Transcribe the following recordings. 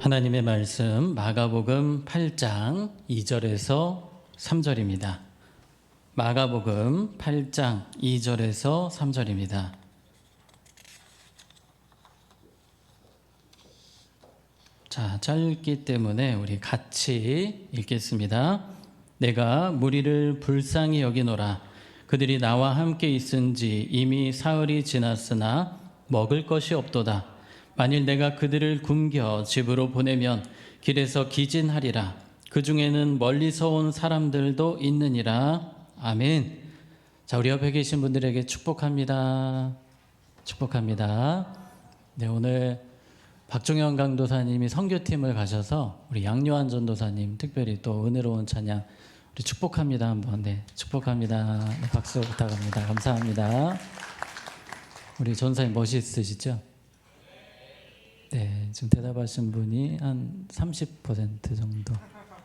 하나님의 말씀 마가복음 8장 2절에서 3절입니다. 마가복음 8장 2절에서 3절입니다. 자, 짧기 때문에 우리 같이 읽겠습니다. 내가 무리를 불쌍히 여기노라. 그들이 나와 함께 있은지 이미 사흘이 지났으나 먹을 것이 없도다. 만일 내가 그들을 굶겨 집으로 보내면 길에서 기진하리라. 그 중에는 멀리서 온 사람들도 있느니라. 아멘. 자, 우리 옆에 계신 분들에게 축복합니다. 축복합니다. 네, 오늘 박종현 강도사님이 선교팀을 가셔서 우리 양요한 전도사님 특별히 또 은혜로운 찬양 우리 축복합니다 한번. 네, 축복합니다. 네, 박수 부탁합니다. 감사합니다. 우리 전사님 멋있으시죠? 네, 지금 대답하신 분이 한 30% 정도.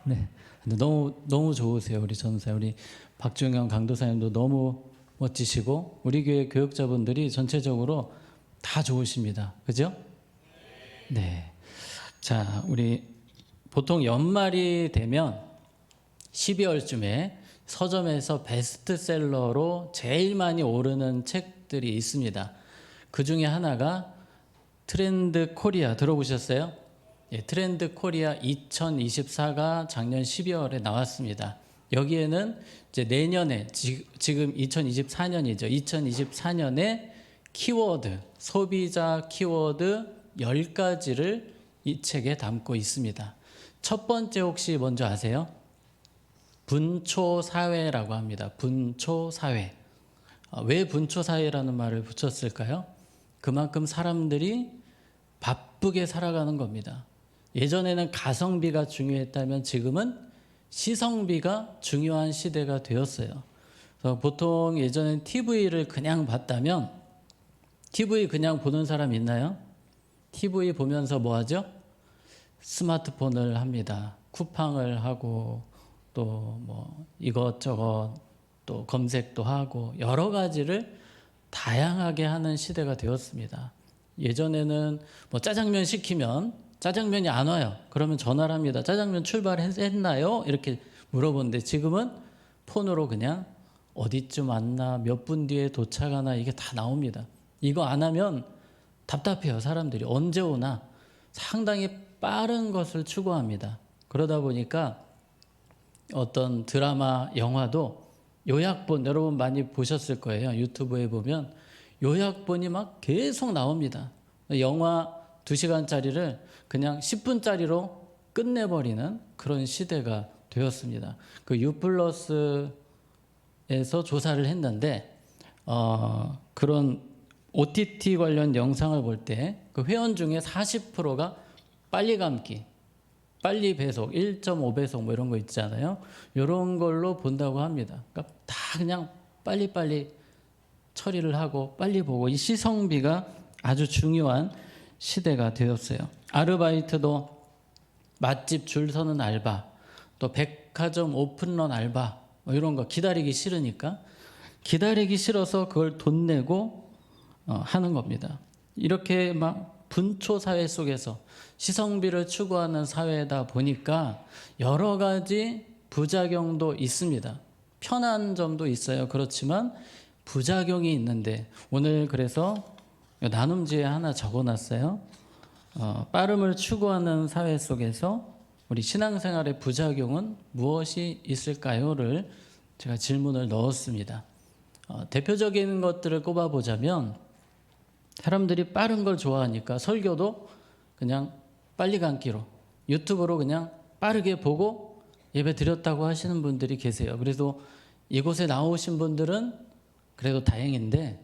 네, 근데 너무 좋으세요 우리 전사. 우리 박종현 강도사님도 너무 멋지시고 우리 교회 교역자분들이 전체적으로 다 좋으십니다. 그죠? 네. 자, 우리 보통 연말이 되면 12월쯤에 서점에서 베스트셀러로 제일 많이 오르는 책들이 있습니다. 그 중에 하나가 트렌드 코리아 들어보셨어요? 예, 트렌드 코리아 2024가 작년 12월에 나왔습니다. 여기에는 이제 내년에 지금 2024년이죠. 2024년에 키워드, 소비자 키워드 10가지를 이 책에 담고 있습니다. 첫 번째 혹시 먼저 아세요? 분초사회라고 합니다. 분초사회. 왜 분초사회라는 말을 붙였을까요? 그만큼 사람들이 바쁘게 살아가는 겁니다. 예전에는 가성비가 중요했다면 지금은 시성비가 중요한 시대가 되었어요. 그래서 보통 예전엔 TV를 그냥 봤다면 TV 그냥 보는 사람 있나요? TV 보면서 뭐 하죠? 스마트폰을 합니다. 쿠팡을 하고 또 뭐 이것저것 또 검색도 하고 여러 가지를 다양하게 하는 시대가 되었습니다. 예전에는 뭐 짜장면 시키면 짜장면이 안 와요. 그러면 전화를 합니다. 짜장면 출발했나요? 이렇게 물어보는데 지금은 폰으로 그냥 어디쯤 왔나 몇 분 뒤에 도착하나 이게 다 나옵니다. 이거 안 하면 답답해요. 사람들이 언제 오나. 상당히 빠른 것을 추구합니다. 그러다 보니까 어떤 드라마, 영화도 요약본 여러분 많이 보셨을 거예요. 유튜브에 보면 요약본이 막 계속 나옵니다. 영화 2시간짜리를 그냥 10분짜리로 끝내버리는 그런 시대가 되었습니다. 그 유플러스에서 조사를 했는데 그런 OTT 관련 영상을 볼 때 그 회원 중에 40%가 빨리 감기, 빨리 배속, 1.5배속 뭐 이런 거 있잖아요. 이런 걸로 본다고 합니다. 그러니까 다 그냥 빨리빨리 처리를 하고 빨리 보고 이 시성비가 아주 중요한 시대가 되었어요. 아르바이트도 맛집 줄 서는 알바, 또 백화점 오픈런 알바 뭐 이런 거 기다리기 싫으니까 기다리기 싫어서 그걸 돈 내고 하는 겁니다. 이렇게 막 분초 사회 속에서 시성비를 추구하는 사회다 보니까 여러 가지 부작용도 있습니다. 편한 점도 있어요. 그렇지만 부작용이 있는데 오늘 그래서 나눔지에 하나 적어놨어요. 빠름을 추구하는 사회 속에서 우리 신앙생활의 부작용은 무엇이 있을까요?를 제가 질문을 넣었습니다. 대표적인 것들을 꼽아보자면 사람들이 빠른 걸 좋아하니까 설교도 그냥 빨리 감기로 유튜브로 그냥 빠르게 보고 예배 드렸다고 하시는 분들이 계세요. 그래도 이곳에 나오신 분들은 그래도 다행인데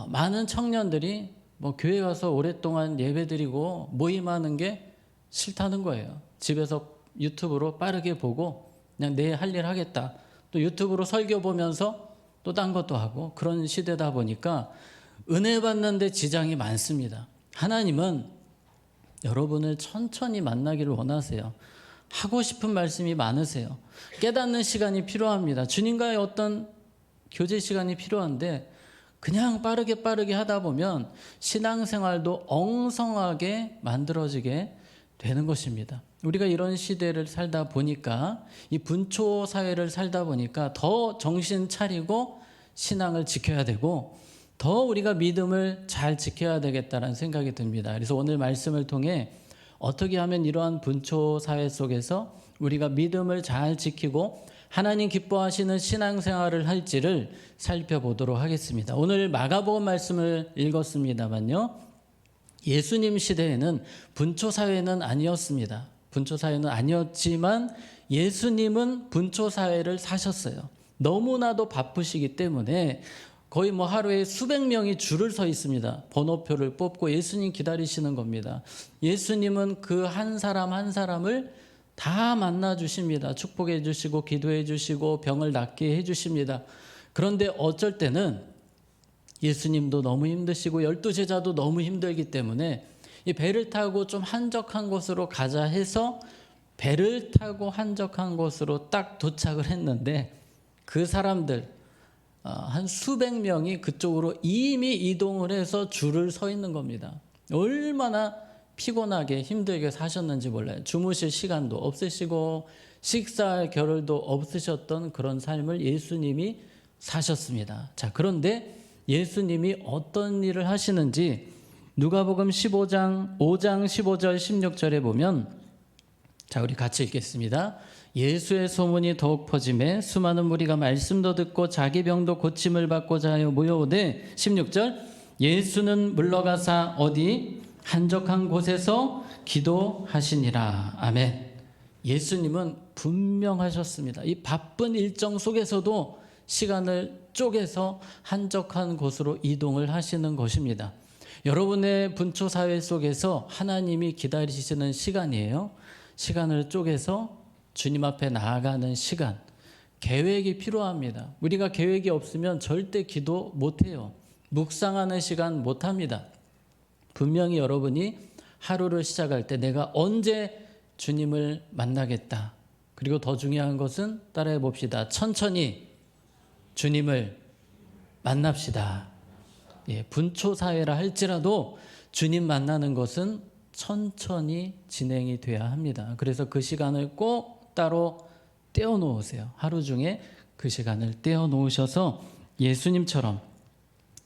많은 청년들이 뭐 교회 가서 오랫동안 예배 드리고 모임하는 게 싫다는 거예요. 집에서 유튜브로 빠르게 보고 그냥 내 할 일 하겠다. 또 유튜브로 설교 보면서 또 딴 것도 하고 그런 시대다 보니까 은혜 받는데 지장이 많습니다. 하나님은 여러분을 천천히 만나기를 원하세요. 하고 싶은 말씀이 많으세요. 깨닫는 시간이 필요합니다. 주님과의 어떤 교제 시간이 필요한데 그냥 빠르게 하다 보면 신앙생활도 엉성하게 만들어지게 되는 것입니다. 우리가 이런 시대를 살다 보니까, 이 분초 사회를 살다 보니까 더 정신 차리고 신앙을 지켜야 되고 더 우리가 믿음을 잘 지켜야 되겠다는 생각이 듭니다. 그래서 오늘 말씀을 통해 어떻게 하면 이러한 분초 사회 속에서 우리가 믿음을 잘 지키고 하나님 기뻐하시는 신앙생활을 할지를 살펴보도록 하겠습니다. 오늘 마가복음 말씀을 읽었습니다만요, 예수님 시대에는 분초 사회는 아니었습니다. 분초 사회는 아니었지만 예수님은 분초 사회를 사셨어요. 너무나도 바쁘시기 때문에 거의 하루에 수백 명이 줄을 서 있습니다. 번호표를 뽑고 예수님 기다리시는 겁니다. 예수님은 그 한 사람 한 사람을 다 만나 주십니다. 축복해 주시고 기도해 주시고 병을 낫게 해 주십니다. 그런데 어쩔 때는 예수님도 너무 힘드시고 12제자도 너무 힘들기 때문에 이 배를 타고 좀 한적한 곳으로 가자 해서 배를 타고 한적한 곳으로 딱 도착을 했는데 그 사람들 한 수백 명이 그쪽으로 이미 이동을 해서 줄을 서 있는 겁니다. 얼마나 피곤하게 힘들게 사셨는지 몰라요. 주무실 시간도 없으시고 식사할 겨를도 없으셨던 그런 삶을 예수님이 사셨습니다. 자, 그런데 예수님이 어떤 일을 하시는지 누가복음 5장 15절 16절에 보면, 자, 우리 같이 읽겠습니다. 예수의 소문이 더욱 퍼짐에 수많은 무리가 말씀도 듣고 자기 병도 고침을 받고자 하여 모여오되 16절 예수는 물러가사 어디 한적한 곳에서 기도하시니라. 아멘. 예수님은 분명하셨습니다. 이 바쁜 일정 속에서도 시간을 쪼개서 한적한 곳으로 이동을 하시는 것입니다. 여러분의 분초 사회 속에서 하나님이 기다리시는 시간이에요. 시간을 쪼개서 주님 앞에 나아가는 시간, 계획이 필요합니다. 우리가 계획이 없으면 절대 기도 못해요. 묵상하는 시간 못합니다. 분명히 여러분이 하루를 시작할 때 내가 언제 주님을 만나겠다. 그리고 더 중요한 것은 따라해 봅시다. 천천히 주님을 만납시다. 예, 분초 사회라 할지라도 주님 만나는 것은 천천히 진행이 돼야 합니다. 그래서 그 시간을 꼭 따로 떼어 놓으세요. 하루 중에 그 시간을 떼어 놓으셔서 예수님처럼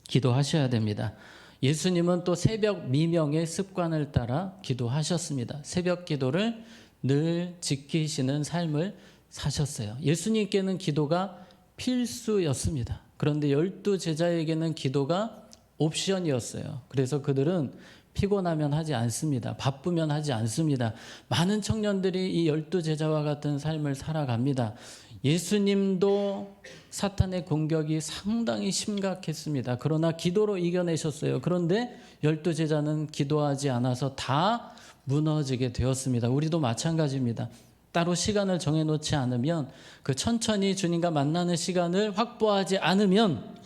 기도하셔야 됩니다. 예수님은 또 새벽 미명의 습관을 따라 기도하셨습니다. 새벽 기도를 늘 지키시는 삶을 사셨어요. 예수님께는 기도가 필수였습니다. 그런데 12제자에게는 기도가 옵션이었어요. 그래서 그들은 피곤하면 하지 않습니다. 바쁘면 하지 않습니다. 많은 청년들이 이 12제자와 같은 삶을 살아갑니다. 예수님도 사탄의 공격이 상당히 심각했습니다. 그러나 기도로 이겨내셨어요. 그런데 12제자는 기도하지 않아서 다 무너지게 되었습니다. 우리도 마찬가지입니다. 따로 시간을 정해놓지 않으면, 그 천천히 주님과 만나는 시간을 확보하지 않으면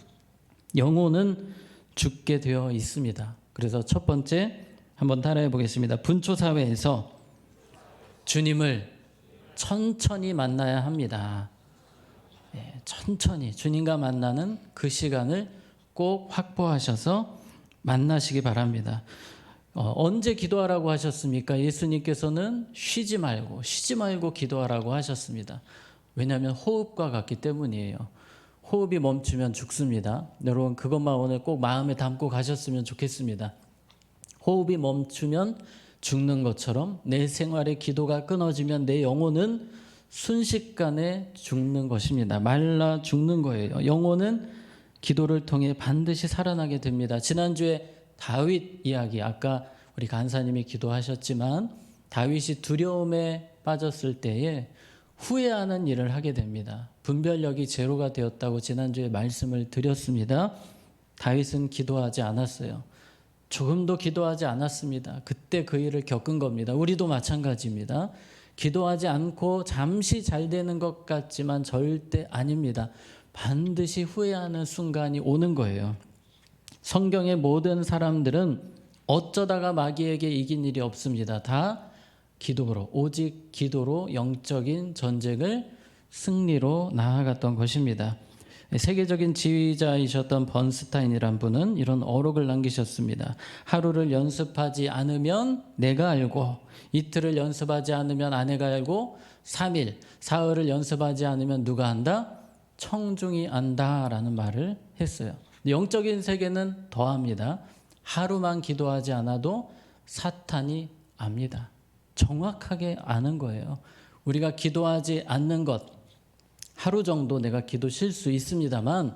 영혼은 죽게 되어 있습니다. 그래서 첫 번째 한번 따라해 보겠습니다. 분초 사회에서 주님을 천천히 만나야 합니다. 천천히 주님과 만나는 그 시간을 꼭 확보하셔서 만나시기 바랍니다. 언제 기도하라고 하셨습니까? 예수님께서는 쉬지 말고 기도하라고 하셨습니다. 왜냐하면 호흡과 같기 때문이에요. 호흡이 멈추면 죽습니다. 여러분 그것만 오늘 꼭 마음에 담고 가셨으면 좋겠습니다. 호흡이 멈추면 죽는 것처럼 내 생활의 기도가 끊어지면 내 영혼은 순식간에 죽는 것입니다. 말라 죽는 거예요. 영혼은 기도를 통해 반드시 살아나게 됩니다. 지난주에 다윗 이야기, 아까 우리 간사님이 기도하셨지만 다윗이 두려움에 빠졌을 때에 후회하는 일을 하게 됩니다. 분별력이 제로가 되었다고 지난주에 말씀을 드렸습니다. 다윗은 기도하지 않았어요. 조금도 기도하지 않았습니다. 그때 그 일을 겪은 겁니다. 우리도 마찬가지입니다. 기도하지 않고 잠시 잘 되는 것 같지만 절대 아닙니다. 반드시 후회하는 순간이 오는 거예요. 성경의 모든 사람들은 어쩌다가 마귀에게 이긴 일이 없습니다. 다 기도로, 오직 기도로 영적인 전쟁을 승리로 나아갔던 것입니다. 세계적인 지휘자이셨던 번스타인이란 분은 이런 어록을 남기셨습니다. 하루를 연습하지 않으면 내가 알고, 이틀을 연습하지 않으면 아내가 알고, 3일, 사흘을 연습하지 않으면 누가 안다? 청중이 안다라는 말을 했어요. 영적인 세계는 더합니다. 하루만 기도하지 않아도 사탄이 압니다. 정확하게 아는 거예요. 우리가 기도하지 않는 것, 하루 정도 내가 기도 쉴 수 있습니다만,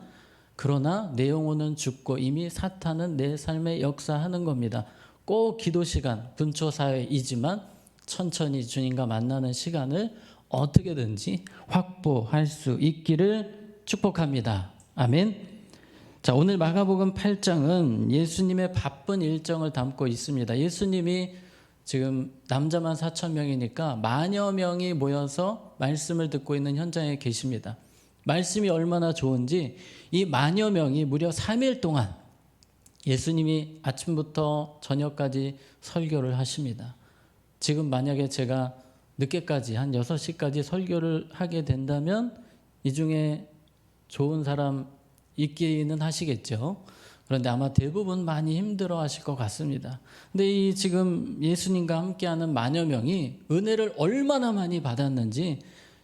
그러나 내 영혼은 죽고 이미 사탄은 내 삶에 역사하는 겁니다. 꼭 기도 시간, 분초사회이지만 천천히 주님과 만나는 시간을 어떻게든지 확보할 수 있기를 축복합니다. 아멘. 자, 오늘 마가복음 8장은 예수님의 바쁜 일정을 담고 있습니다. 예수님이 지금 남자만 4,000명이니까 만여 명이 모여서 말씀을 듣고 있는 현장에 계십니다. 말씀이 얼마나 좋은지 이 만여 명이 무려 3일 동안 예수님이 아침부터 저녁까지 설교를 하십니다. 지금 만약에 제가 늦게까지 한 6시까지 설교를 하게 된다면 이 중에 좋은 사람 있기는 하시겠죠. 그런데 아마 대부분 많이 힘들어 하실 것 같습니다. 근데 이 지금 예수님과 함께하는 만여 명이 은혜를 얼마나 많이 받았는지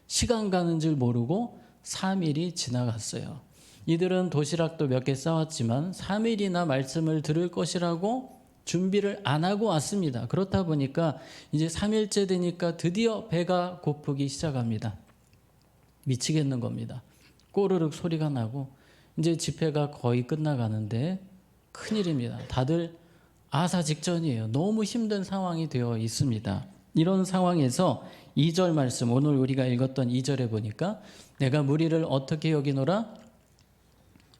시간 가는 줄 모르고 3일이 지나갔어요. 이들은 도시락도 몇 개 싸왔지만 3일이나 말씀을 들을 것이라고 준비를 안 하고 왔습니다. 그렇다 보니까 이제 3일째 되니까 드디어 배가 고프기 시작합니다. 미치겠는 겁니다. 꼬르륵 소리가 나고 이제 집회가 거의 끝나가는데 큰일입니다. 다들 아사 직전이에요. 너무 힘든 상황이 되어 있습니다. 이런 상황에서 2절 말씀, 오늘 우리가 읽었던 2절에 보니까 내가 무리를 어떻게 여기노라?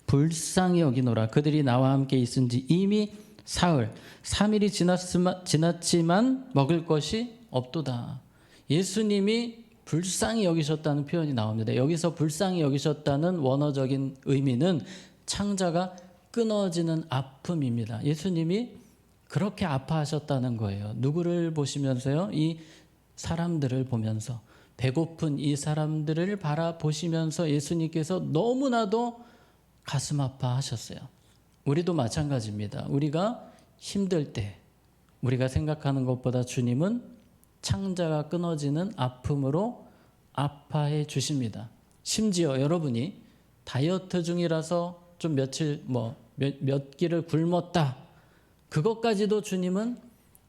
불쌍히 여기노라. 그들이 나와 함께 있은 지 이미 사흘, 3일이 지났지만 먹을 것이 없도다. 예수님이 불쌍히 여기셨다는 표현이 나옵니다. 여기서 불쌍히 여기셨다는 원어적인 의미는 창자가 끊어지는 아픔입니다. 예수님이 그렇게 아파하셨다는 거예요. 누구를 보시면서요? 이 사람들을 보면서, 배고픈 이 사람들을 바라보시면서 예수님께서 너무나도 가슴 아파하셨어요. 우리도 마찬가지입니다. 우리가 힘들 때 우리가 생각하는 것보다 주님은 창자가 끊어지는 아픔으로 아파해 주십니다. 심지어 여러분이 다이어트 중이라서 좀 며칠 몇 끼를 굶었다. 그것까지도 주님은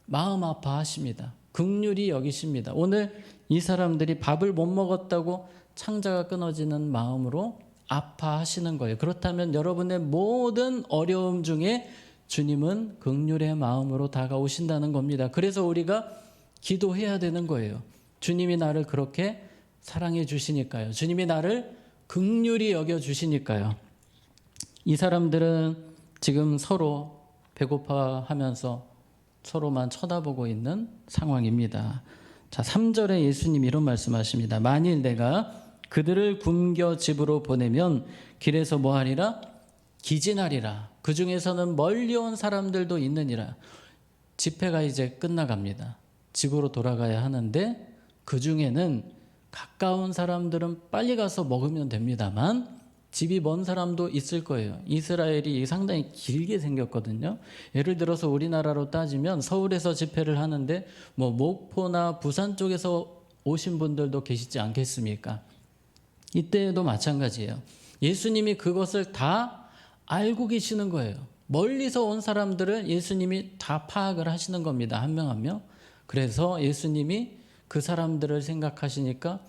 마음 아파하십니다. 긍휼히 여기십니다. 오늘 이 사람들이 밥을 못 먹었다고 창자가 끊어지는 마음으로 아파하시는 거예요. 그렇다면 여러분의 모든 어려움 중에 주님은 긍휼의 마음으로 다가오신다는 겁니다. 그래서 우리가 기도해야 되는 거예요. 주님이 나를 그렇게 사랑해 주시니까요. 주님이 나를 긍휼히 여겨 주시니까요. 이 사람들은 지금 서로 배고파하면서 서로만 쳐다보고 있는 상황입니다. 자, 3절에 예수님 이런 말씀하십니다. 만일 내가 그들을 굶겨 집으로 보내면 길에서 뭐하리라? 기진하리라. 그 중에서는 멀리 온 사람들도 있느니라. 집회가 이제 끝나갑니다. 집으로 돌아가야 하는데 그 중에는 가까운 사람들은 빨리 가서 먹으면 됩니다만 집이 먼 사람도 있을 거예요. 이스라엘이 상당히 길게 생겼거든요. 예를 들어서 우리나라로 따지면 서울에서 집회를 하는데 목포나 부산 쪽에서 오신 분들도 계시지 않겠습니까? 이때도 마찬가지예요. 예수님이 그것을 다 알고 계시는 거예요. 멀리서 온 사람들을 예수님이 다 파악을 하시는 겁니다. 한 명 한 명. 그래서 예수님이 그 사람들을 생각하시니까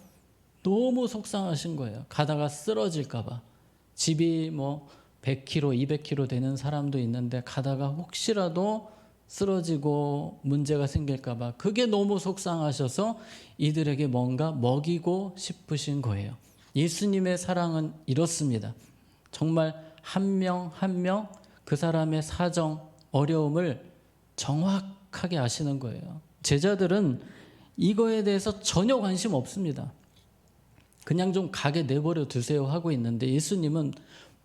너무 속상하신 거예요. 가다가 쓰러질까 봐. 집이 100km, 200km 되는 사람도 있는데 가다가 혹시라도 쓰러지고 문제가 생길까 봐 그게 너무 속상하셔서 이들에게 뭔가 먹이고 싶으신 거예요. 예수님의 사랑은 이렇습니다. 정말 한 명 한 명 그 사람의 사정, 어려움을 정확하게 아시는 거예요. 제자들은 이거에 대해서 전혀 관심 없습니다. 그냥 좀 가게 내버려 두세요 하고 있는데 예수님은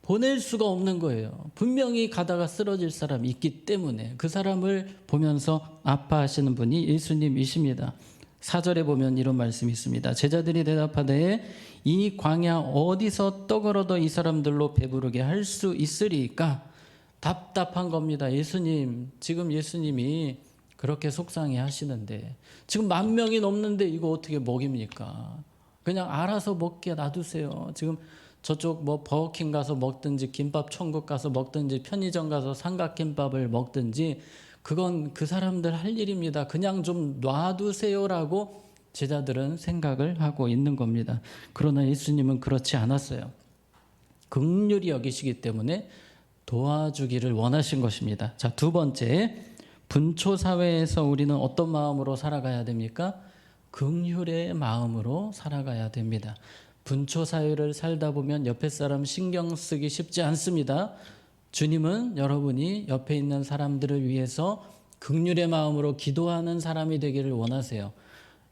보낼 수가 없는 거예요. 분명히 가다가 쓰러질 사람이 있기 때문에 그 사람을 보면서 아파하시는 분이 예수님이십니다. 4절에 보면 이런 말씀이 있습니다. 제자들이 대답하되 이 광야 어디서 떡을 얻어 이 사람들로 배부르게 할 수 있으리까? 답답한 겁니다. 예수님, 지금 예수님이 그렇게 속상해 하시는데 지금 10,000명이 넘는데 이거 어떻게 먹입니까? 그냥 알아서 먹게 놔두세요. 지금 저쪽 뭐 버거킹 가서 먹든지 김밥 천국 가서 먹든지 편의점 가서 삼각김밥을 먹든지 그건 그 사람들 할 일입니다. 그냥 좀 놔두세요라고 제자들은 생각을 하고 있는 겁니다. 그러나 예수님은 그렇지 않았어요. 긍휼히 여기시기 때문에 도와주기를 원하신 것입니다. 자, 두 번째, 분초 사회에서 우리는 어떤 마음으로 살아가야 됩니까? 긍휼의 마음으로 살아가야 됩니다. 분초 사회를 살다 보면 옆에 사람 신경 쓰기 쉽지 않습니다. 주님은 여러분이 옆에 있는 사람들을 위해서 긍휼의 마음으로 기도하는 사람이 되기를 원하세요.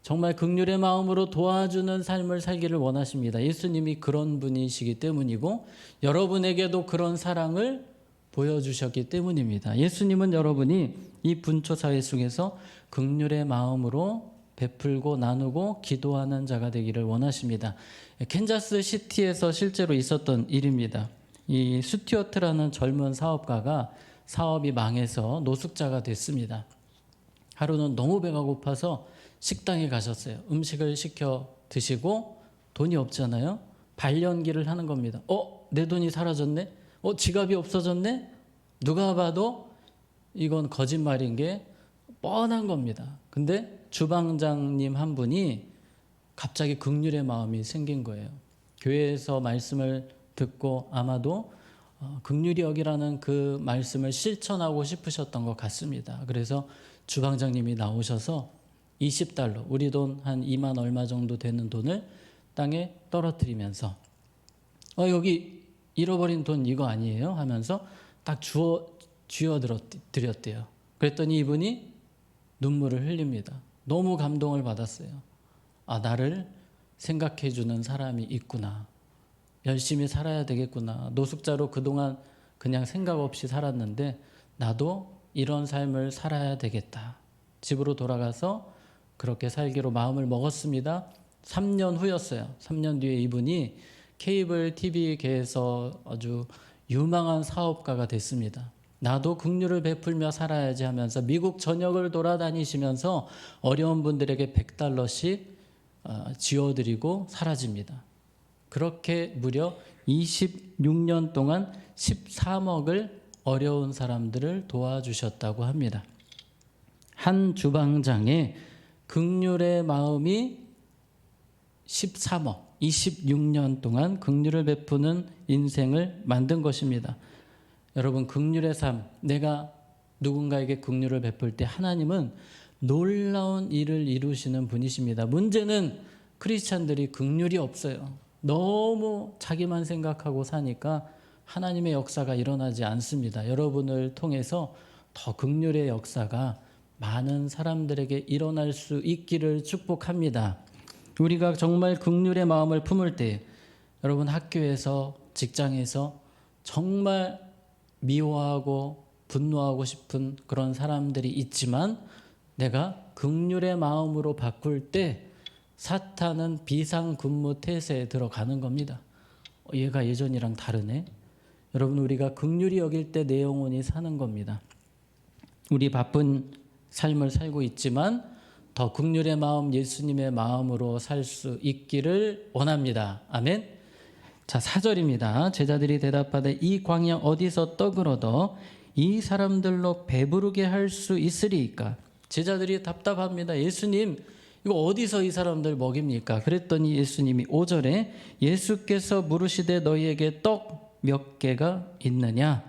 정말 긍휼의 마음으로 도와주는 삶을 살기를 원하십니다. 예수님이 그런 분이시기 때문이고 여러분에게도 그런 사랑을 보여주셨기 때문입니다. 예수님은 여러분이 이 분초 사회 속에서 긍휼의 마음으로 베풀고 나누고 기도하는 자가 되기를 원하십니다. 캔자스 시티에서 실제로 있었던 일입니다. 이 스튜어트라는 젊은 사업가가 사업이 망해서 노숙자가 됐습니다. 하루는 너무 배가 고파서 식당에 가셨어요. 음식을 시켜 드시고 돈이 없잖아요. 발연기를 하는 겁니다. 내 돈이 사라졌네? 지갑이 없어졌네? 누가 봐도 이건 거짓말인 게 뻔한 겁니다. 근데 주방장님 한 분이 갑자기 긍휼의 마음이 생긴 거예요. 교회에서 말씀을 듣고 아마도 긍휼히 여기라는 그 말씀을 실천하고 싶으셨던 것 같습니다. 그래서 주방장님이 나오셔서 20달러, 우리 돈 한 2만 얼마 정도 되는 돈을 땅에 떨어뜨리면서 여기 잃어버린 돈 이거 아니에요? 하면서 딱 쥐어드렸대요. 그랬더니 이분이 눈물을 흘립니다. 너무 감동을 받았어요. 나를 생각해 주는 사람이 있구나. 열심히 살아야 되겠구나. 노숙자로 그동안 그냥 생각 없이 살았는데 나도 이런 삶을 살아야 되겠다. 집으로 돌아가서 그렇게 살기로 마음을 먹었습니다. 3년 후였어요. 3년 뒤에 이분이 케이블 TV계에서 아주 유망한 사업가가 됐습니다. 나도 긍휼을 베풀며 살아야지 하면서 미국 전역을 돌아다니시면서 어려운 분들에게 100달러씩 지어드리고 사라집니다. 그렇게 무려 26년 동안 13억을 어려운 사람들을 도와주셨다고 합니다. 한 주방장의 긍휼의 마음이 13억, 26년 동안 긍휼을 베푸는 인생을 만든 것입니다. 여러분, 긍휼의 삶, 내가 누군가에게 긍휼을 베풀 때 하나님은 놀라운 일을 이루시는 분이십니다. 문제는 크리스찬들이 긍휼이 없어요. 너무 자기만 생각하고 사니까 하나님의 역사가 일어나지 않습니다. 여러분을 통해서 더 긍휼의 역사가 많은 사람들에게 일어날 수 있기를 축복합니다. 우리가 정말 긍휼의 마음을 품을 때 여러분 학교에서 직장에서 정말 미워하고 분노하고 싶은 그런 사람들이 있지만 내가 긍휼의 마음으로 바꿀 때 사탄은 비상근무태세에 들어가는 겁니다. 얘가 예전이랑 다르네. 여러분 우리가 긍휼히 여길 때 내 영혼이 사는 겁니다. 우리 바쁜 삶을 살고 있지만 더 긍휼의 마음, 예수님의 마음으로 살 수 있기를 원합니다. 아멘. 자, 4절입니다. 제자들이 대답하되 이 광야 어디서 떡을 얻어 이 사람들로 배부르게 할 수 있으리이까? 제자들이 답답합니다. 예수님, 이거 어디서 이 사람들 먹입니까? 그랬더니 예수님이 5절에 예수께서 물으시되 너희에게 떡 몇 개가 있느냐?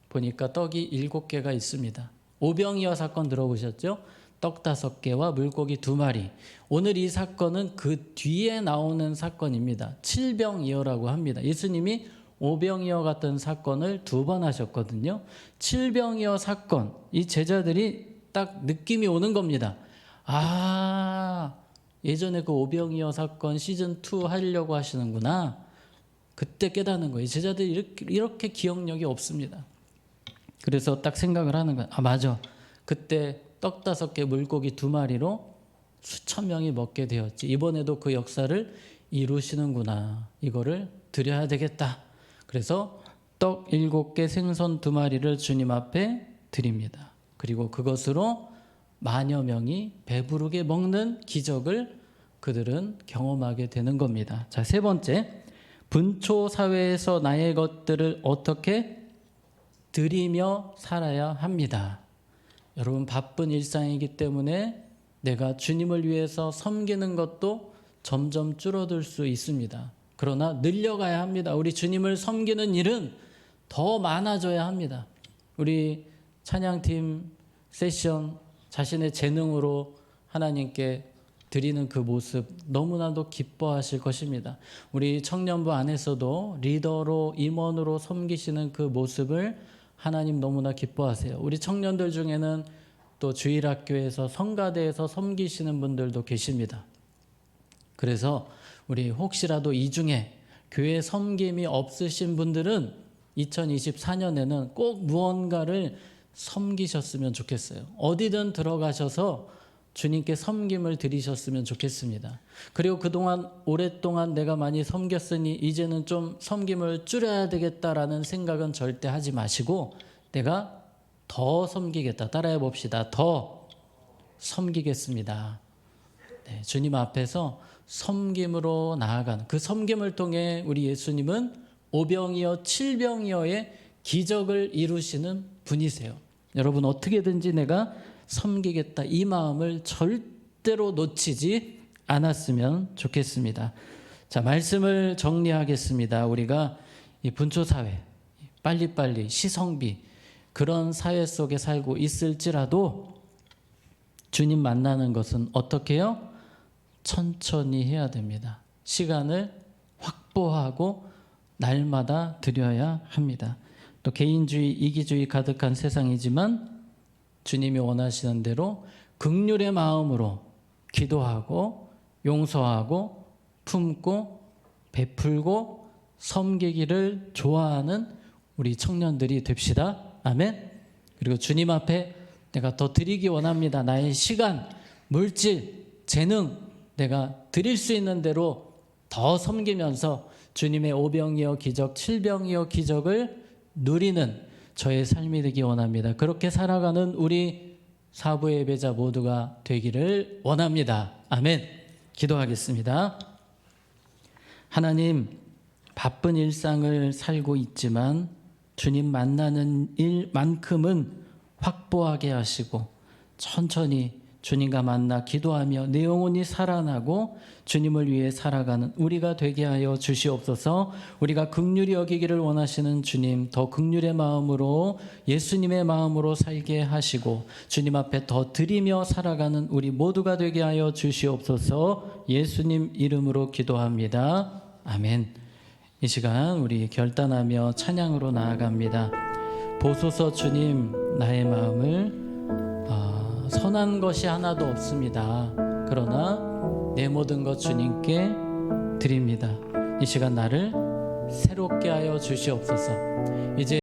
보니까 떡이 7개가 있습니다. 오병이어 사건 들어보셨죠? 떡 5개와 물고기 2마리. 오늘 이 사건은 그 뒤에 나오는 사건입니다. 칠병이어라고 합니다. 예수님이 오병이어 같은 사건을 2번 하셨거든요. 칠병이어 사건, 이 제자들이 딱 느낌이 오는 겁니다. 예전에 그 오병이어 사건 시즌2 하려고 하시는구나. 그때 깨닫는 거예요. 제자들이 이렇게 기억력이 없습니다. 그래서 딱 생각을 하는 거예요. 맞아. 그때 떡 5개, 물고기 2마리로 수천 명이 먹게 되었지. 이번에도 그 역사를 이루시는구나. 이거를 드려야 되겠다. 그래서 떡 7개 생선 2마리를 주님 앞에 드립니다. 그리고 그것으로 만여 명이 배부르게 먹는 기적을 그들은 경험하게 되는 겁니다. 자, 세 번째, 분초 사회에서 나의 것들을 어떻게 드리며 살아야 합니다. 여러분, 바쁜 일상이기 때문에 내가 주님을 위해서 섬기는 것도 점점 줄어들 수 있습니다. 그러나 늘려가야 합니다. 우리 주님을 섬기는 일은 더 많아져야 합니다. 우리 찬양팀 세션 자신의 재능으로 하나님께 드리는 그 모습 너무나도 기뻐하실 것입니다. 우리 청년부 안에서도 리더로 임원으로 섬기시는 그 모습을 하나님 너무나 기뻐하세요. 우리 청년들 중에는 또 주일학교에서 성가대에서 섬기시는 분들도 계십니다. 그래서 우리 혹시라도 이 중에 교회 섬김이 없으신 분들은 2024년에는 꼭 무언가를 섬기셨으면 좋겠어요. 어디든 들어가셔서 주님께 섬김을 드리셨으면 좋겠습니다. 그리고 그동안 오랫동안 내가 많이 섬겼으니 이제는 좀 섬김을 줄여야 되겠다라는 생각은 절대 하지 마시고 내가 더 섬기겠다. 따라해 봅시다. 더 섬기겠습니다. 네, 주님 앞에서 섬김으로 나아가는 그 섬김을 통해 우리 예수님은 오병이어 7병이어의 기적을 이루시는 분이세요. 여러분, 어떻게든지 내가 섬기겠다, 이 마음을 절대로 놓치지 않았으면 좋겠습니다. 자, 말씀을 정리하겠습니다. 우리가 이 분초사회, 빨리빨리 시성비 그런 사회 속에 살고 있을지라도 주님 만나는 것은 어떻게 해요? 천천히 해야 됩니다. 시간을 확보하고 날마다 드려야 합니다. 또 개인주의, 이기주의 가득한 세상이지만 주님이 원하시는 대로 긍휼의 마음으로 기도하고 용서하고 품고 베풀고 섬기기를 좋아하는 우리 청년들이 됩시다. 아멘. 그리고 주님 앞에 내가 더 드리기 원합니다. 나의 시간, 물질, 재능 내가 드릴 수 있는 대로 더 섬기면서 주님의 오병이어 기적, 7병이어 기적을 누리는 저의 삶이 되기 원합니다. 그렇게 살아가는 우리 사부의 예배자 모두가 되기를 원합니다. 아멘. 기도하겠습니다. 하나님, 바쁜 일상을 살고 있지만 주님 만나는 일만큼은 확보하게 하시고 천천히 주님과 만나 기도하며 내 영혼이 살아나고 주님을 위해 살아가는 우리가 되게 하여 주시옵소서. 우리가 긍휼히 여기기를 원하시는 주님, 더 긍휼의 마음으로 예수님의 마음으로 살게 하시고 주님 앞에 더 드리며 살아가는 우리 모두가 되게 하여 주시옵소서. 예수님 이름으로 기도합니다. 아멘. 이 시간 우리 결단하며 찬양으로 나아갑니다. 보소서 주님, 나의 마음을 선한 것이 하나도 없습니다. 그러나 내 모든 것 주님께 드립니다. 이 시간 나를 새롭게 하여 주시옵소서. 이제